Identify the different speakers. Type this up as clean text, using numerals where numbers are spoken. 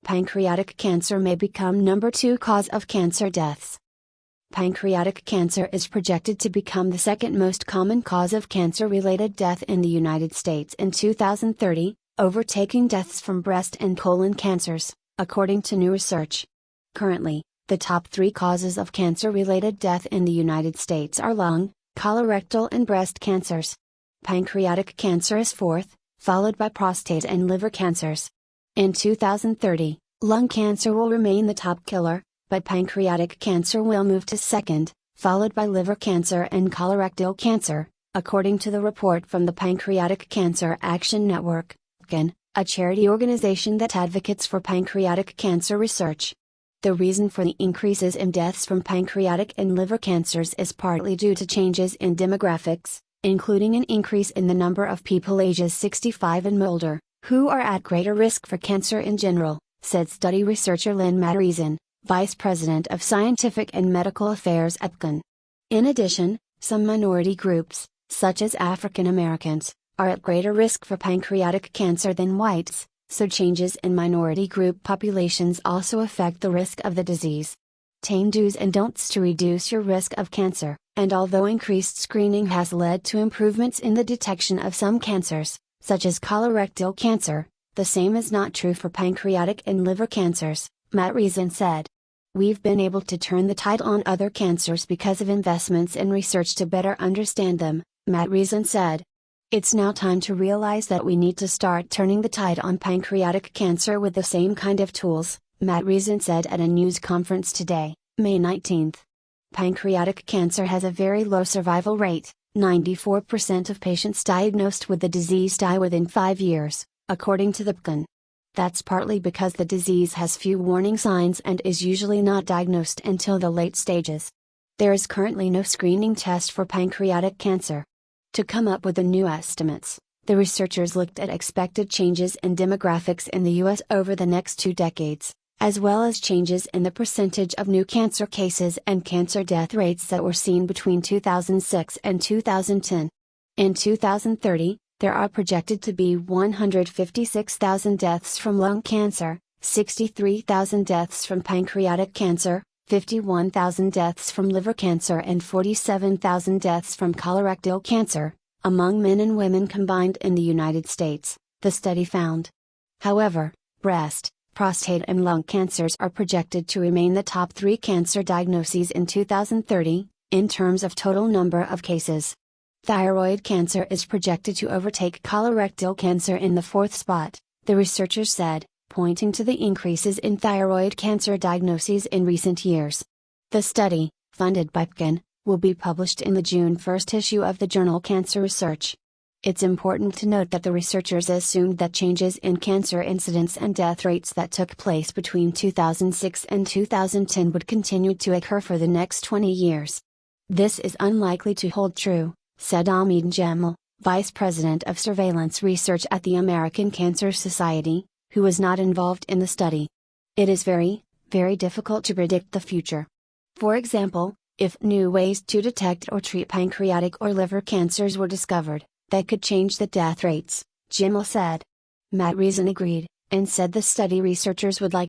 Speaker 1: Pancreatic cancer may become number 2 cause of cancer deaths. Pancreatic cancer is projected to become the second most common cause of cancer-related death in the United States in 2030, overtaking deaths from breast and colon cancers, according to new research. Currently, the top 3 causes of cancer-related death in the United States are lung, colorectal and breast cancers. Pancreatic cancer is fourth, followed by prostate and liver cancers. In 2030, lung cancer will remain the top killer, but pancreatic cancer will move to second, followed by liver cancer and colorectal cancer, according to the report from the Pancreatic Cancer Action Network, PCAN, a charity organization that advocates for pancreatic cancer research. The reason for the increases in deaths from pancreatic and liver cancers is partly due to changes in demographics, including an increase in the number of people ages 65 and older, who are at greater risk for cancer in general, said study researcher Lynn Matreason, Vice President of Scientific and Medical Affairs at PCAN. In addition, some minority groups, such as African Americans, are at greater risk for pancreatic cancer than whites, so changes in minority group populations also affect the risk of the disease. 10 do's and don'ts to reduce your risk of cancer, and although increased screening has led to improvements in the detection of some cancers, such as colorectal cancer, the same is not true for pancreatic and liver cancers, Matreason said. We've been able to turn the tide on other cancers because of investments in research to better understand them, Matreason said. It's now time to realize that we need to start turning the tide on pancreatic cancer with the same kind of tools, Matreason said at a news conference today, May 19. Pancreatic cancer has a very low survival rate. 94% of patients diagnosed with the disease die within 5 years, according to the PCAN. That's partly because the disease has few warning signs and is usually not diagnosed until the late stages. There is currently no screening test for pancreatic cancer. To come up with the new estimates, the researchers looked at expected changes in demographics in the U.S. over the next 2 decades, as well as changes in the percentage of new cancer cases and cancer death rates that were seen between 2006 and 2010. In 2030, there are projected to be 156,000 deaths from lung cancer, 63,000 deaths from pancreatic cancer, 51,000 deaths from liver cancer and 47,000 deaths from colorectal cancer, among men and women combined in the United States, the study found. However, breast, prostate and lung cancers are projected to remain the top 3 cancer diagnoses in 2030, in terms of total number of cases. Thyroid cancer is projected to overtake colorectal cancer in the 4th spot, the researchers said, pointing to the increases in thyroid cancer diagnoses in recent years. The study, funded by PCAN, will be published in the June 1 issue of the journal Cancer Research. It's important to note that the researchers assumed that changes in cancer incidence and death rates that took place between 2006 and 2010 would continue to occur for the next 20 years. This is unlikely to hold true, said Amit Jamal, Vice President of Surveillance Research at the American Cancer Society, who was not involved in the study. It is very, very difficult to predict the future. For example, if new ways to detect or treat pancreatic or liver cancers were discovered, that could change the death rates, Jamal said. Matreason agreed, and said the study researchers would like